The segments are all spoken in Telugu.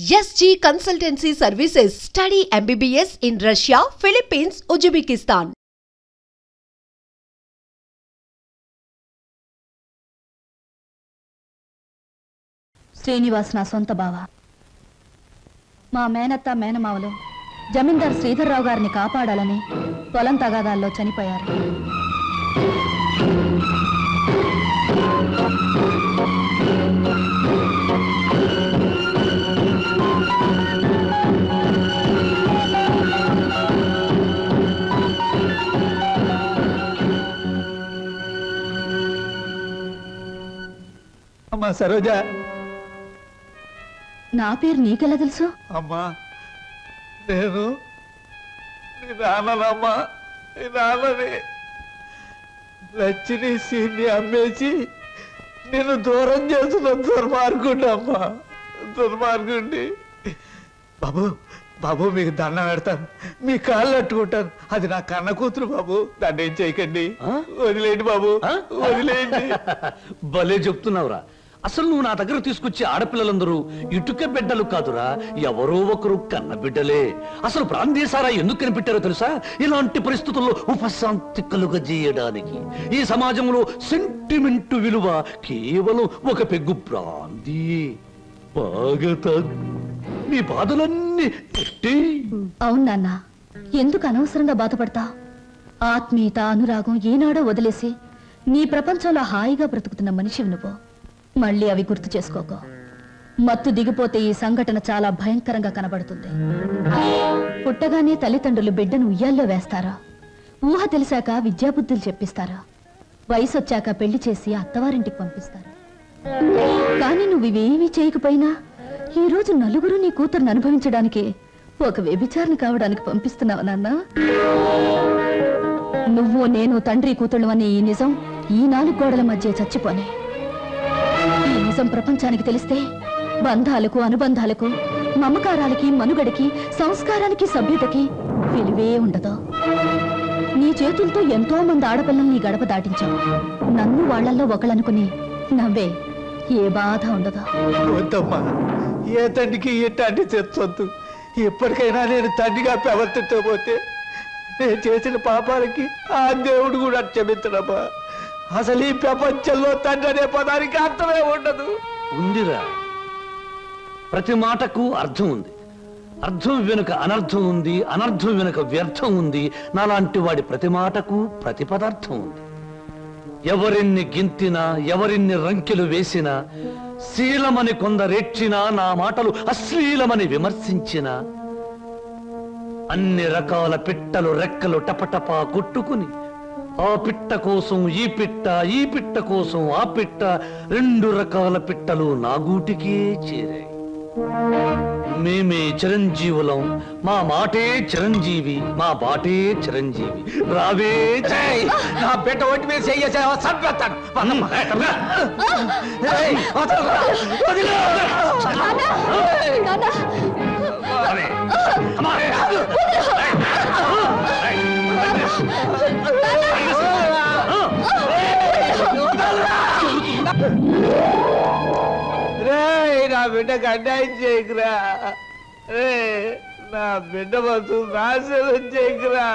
SG Consultancy Services. Study MBBS in Russia, Philippines, Uzbekistan. Srinivas నా సొంత బావ. మా మేనత్త మేనమావలు జమీందార్ శ్రీధర్రావు గారిని కాపాడాలని పొలం తగాదాల్లో చనిపోయారు. అమ్మా సరోజ, నా పేరు నీకెలా తెలుసు? అమ్మా నేను నీ నాన్ననమ్మా. నీ నాన్నని లచ్చిని సీన్ని అమ్మేసి నేను దూరం చేస్తున్న దుర్మార్గుండి అమ్మా, దుర్మార్గుండి. బాబు బాబు మీకు దండం పెడతాను, మీ కాళ్ళు అట్టుకుంటాను. అది నా కన్న కూతురు బాబు, దాన్ని ఏం చేయకండి, వదిలేయండి బాబు, వదిలేయండి. భలే చెప్తున్నావురా. అసలు నువ్వు నా దగ్గర తీసుకొచ్చే ఆడపిల్లలందరూ ఇటుక బిడ్డలు కాదురా, ఎవరో ఒకరు కన్న బిడ్డలే. అసలు ప్రాంతీయసారా ఎందుకు కనిపెట్టారో తెలుసా? ఇలాంటి పరిస్థితుల్లో ఉపశాంతి కలుగజేయడానికి. ఈ సమాజంలో సెంటిమెంటు విలువ కేవలం ఒక పెగ్గు బ్రాందీ. బాగా తాగు, నీ బాధలన్నీ. అవును నాన్న, ఎందుకు అనవసరంగా బాధపడతా? ఆత్మీయత అనురాగం ఏనాడో వదిలేసి నీ ప్రపంచంలో హాయిగా బ్రతుకుతున్న మనిషివి నువ్వు. మళ్ళీ అవి గుర్తు చేసుకోకో. మత్తు దిగిపోతే ఈ సంఘటన చాలా భయంకరంగా కనబడుతుంది. పుట్టగానే తల్లిదండ్రులు బిడ్డను ఉయ్యాల్లో వేస్తారా? ఊహ తెలిసాక విద్యాబుద్ధులు చెప్పిస్తారా? వయసు వచ్చాక పెళ్లి చేసి అత్తవారింటికి పంపిస్తారా? కానీ నువ్వు ఇవేమీ చేయకపోయినా ఈ రోజు నలుగురు నీ కూతురుని అనుభవించడానికి ఒక వ్యభిచారిణి కావడానికి పంపిస్తున్నావు నాన్న. నువ్వు నేను తండ్రి కూతుళ్ళు అనే ఈ నిజం ఈ 4 గోడల మధ్య చచ్చిపోనే. ఈ నిజం ప్రపంచానికి తెలిస్తే బంధాలకు, అనుబంధాలకు, మమకారాలకి, మనుగడికి, సంస్కారానికి, సభ్యతకి విలువే ఉండదు. నీ చేతులతో ఎంతో మంది ఆడపిల్లల్ని గడప దాటించావు. నన్ను వాళ్లల్లో ఒకళ్ళనుకుని నవ్వే. ఏ బాధ ఉండదు. వద్దమ్మా, ఏ తండ్రికి ఎట్టాంటి తెచ్చొద్దు. ఎప్పటికైనా నేను తండ్రిగా ప్రవర్తించకపోతే నేను చేసిన పాపాలకి ఆ దేవుడు కూడా క్షమించడమ్మా. అసలు ఈ ప్రపంచంలో తండ్రి అనే పదానికి అర్థమే ఉండదు. ఉందిరా, ప్రతి మాటకు అర్థం ఉంది. అర్థం వెనుక అనర్థం ఉంది, అనర్థం వెనుక వ్యర్థం ఉంది. నాలాంటి వాడి ప్రతి మాటకు ప్రతి పదార్థం ఉంది. ఎవరిన్ని గింతినా, ఎవరిన్ని రంకెలు వేసినా, శీలమని కొందరేడ్చినా, నా మాటలు అశ్లీలమని విమర్శించినా, అన్ని రకాల పిట్టలు రెక్కలు టపటపా కొట్టుకుని ఆ పిట్ట కోసం ఈ పిట్ట, ఈ పిట్ట కోసం ఆ పిట్ట, 2 రకాల పిట్టలు నా గూటికే చేరాయి. మేమే చిరంజీవులం, మా మాటే చిరంజీవి, మా బాటే చిరంజీవి. రావే నా బిడ్డ ఒంటి మీద చెయ్యేసావా చంపేస్తాను. నా బిడ్డకు అన్యాయం చేయకురా. నా బిడ్డ బతు నాశనం చేయకురా.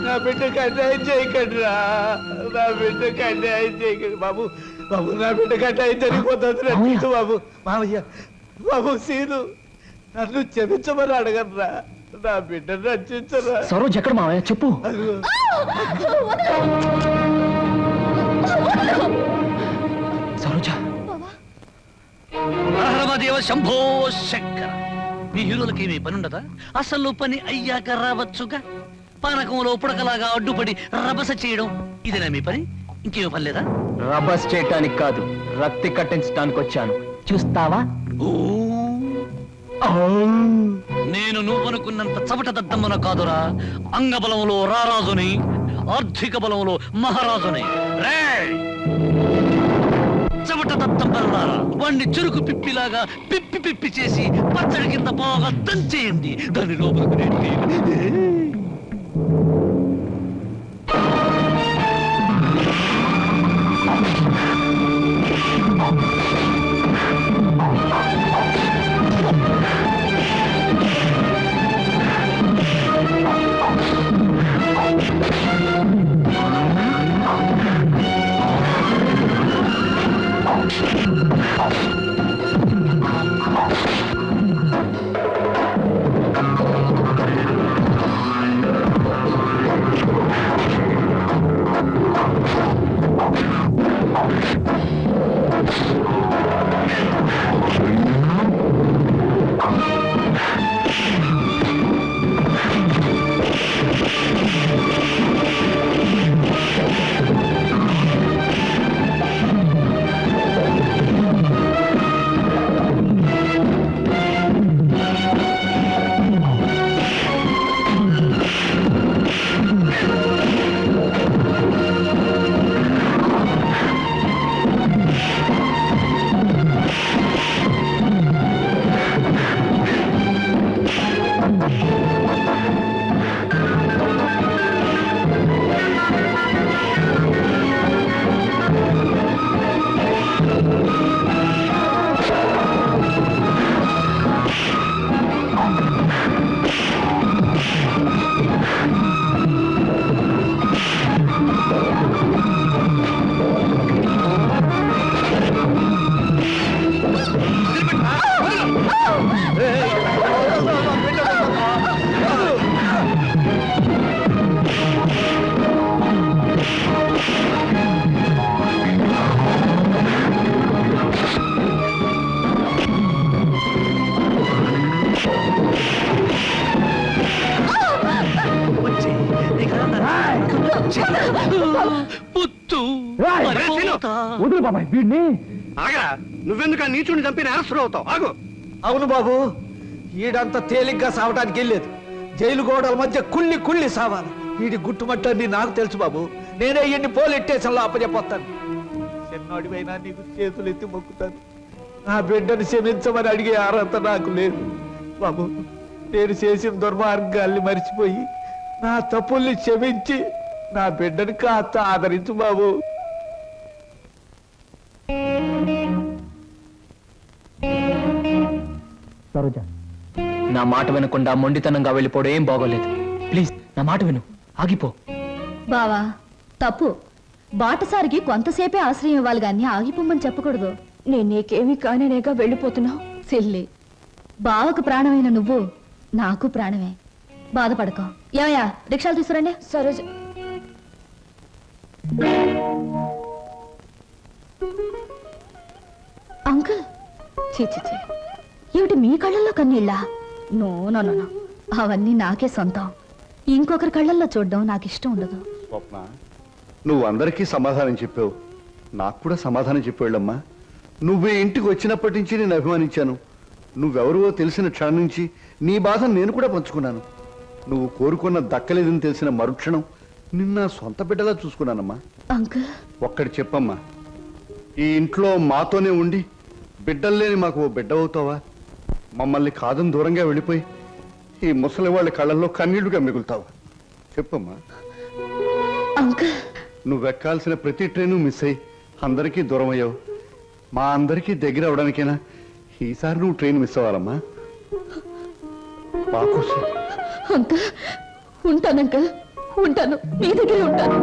నా బిడ్డకు అన్యాయం చేయకండి రా. నా బిడ్డకు అన్యాయం చేయకండి బాబు. బాబు నా బిడ్డకు అన్యాయం జరిగిపోతుంది రక్షించు బాబు. మామయ్య బాబు సీను, నన్ను క్షమించమని అడగరా. నా బిడ్డను రక్షించరా. సరోజ్ ఎక్కడ మామయ్య చెప్పు. సరోజా, దేవ శంభో శంకర. మీ హీరోలకి ఏమీ పని ఉండదా? అసలు పని అయ్యాక రావచ్చుగా. పానకంలో పుడకలాగా అడ్డుపడి రభస చేయడం ఇదేనా మీ పని? ఇంకేమీ పని లేదా? రబస్ చేయటానికి కాదు, రక్తి కట్టించడానికి వచ్చాను. చూస్తావా? నేను నువ్వనుకున్నంత చవట దద్దమ్మన కాదురా. అంగబలంలో రారాజుని, ఆర్థిక బలంలో మహారాజుని. చవట దద్దమ్మలారా, వాణ్ణి చెరుకు పిప్పిలాగా పిప్పి పిప్పి చేసి పచ్చడి కింద బాగా దంచేయండి. దాని లోపలికి వదులు బాబాయ్ వీడిని. ఆగరా, నువ్వెందుకు నీచుని చంపి నేరస్తుడు అవుతావు? ఆగు. అవును బాబు, ఈడంతా తేలిగ్గా సావటానికి వెళ్ళలేదు. జైలు గోడల మధ్య కుళ్ళి కుళ్ళి సావాలి. వీడి గుట్టుమట్టని నాకు తెలుసు బాబు. నేనే ఎన్ని పోలీస్ స్టేషన్లో అప్పచెప్పొస్తాను. చిన్నోడివైనా నీకు చేతులు ఎత్తి మొక్కుతాను. నా బిడ్డను క్షమించమని అడిగే అర్హత నాకు లేదు బాబు. నేను చేసిన దుర్మార్గాల్ని మర్చిపోయి నా తప్పుల్ని క్షమించి నా బిడ్డని కాస్త ఆదరించు బాబు. సరోజ, నా మాట వినకుండా మొండితనంగా వెళ్ళిపోవడం ఏం బాగోలేదు. ప్లీజ్ నా మాట విను, ఆగిపో. బావా తప్పు. బాటసారికి కొంతసేపే ఆశ్రయం ఇవ్వాలి గాని ఆగిపోమని చెప్పకూడదు. నేను నీకేమీ కానేనేగా వెళ్ళిపోతున్నావు. సిల్లి, బావకు ప్రాణమైన నువ్వు నాకు ప్రాణమే. బాధపడకో. ఏమయ్యా, రిక్షాలు తీసుకురండి. సరోజ, అంకుల్, చీ చీ చీ, ఏమిటి మీ కళ్ళల్లో కన్నీళ్ళా? నో నో నో నో, అవన్నీ నాకే సొంతం. ఇంకొకరి కళ్ళల్లో చూడడం నాకు ఇష్టం ఉండదు. స్వప్న, నువ్వు అందరికీ సమాధానం చెప్పావు, నాకు కూడా సమాధానం చెప్పాళ్ళమ్మా. నువ్వే ఇంటికి వచ్చినప్పటి నుంచి నేను అభిమానించాను. నువ్వెవరో తెలిసిన క్షణం నుంచి నీ బాధను నేను కూడా పంచుకున్నాను. నువ్వు కోరుకున్న దక్కలేదని తెలిసిన మరుక్షణం నిన్న సొంత బిడ్డలా చూసుకున్నానమ్మా. అంకుల్, ఒక్కటి చెప్పమ్మా, ఈ ఇంట్లో మాతోనే ఉండి బిడ్డల్లేని మాకు ఓ బిడ్డ అవుతావా? మమ్మల్ని కాదని దూరంగా వెళ్ళిపోయి ఈ ముసలి వాళ్ళ కళ్ళల్లో కన్నీళ్లుగా మిగులుతావా? చెప్పమ్మా. అంకుల్, నువ్వెక్కాల్సిన ప్రతి ట్రైను మిస్ అయ్యి అందరికీ దూరం అయ్యావు. మా అందరికీ దగ్గర అవడానికైనా ఈసారి నువ్వు ట్రైన్ మిస్ అవ్వాలమ్మా. మా కోసం. అంకుల్ ఉంటాను. అంకుల్ ఉంటాను, మీ దగ్గరే ఉంటాను.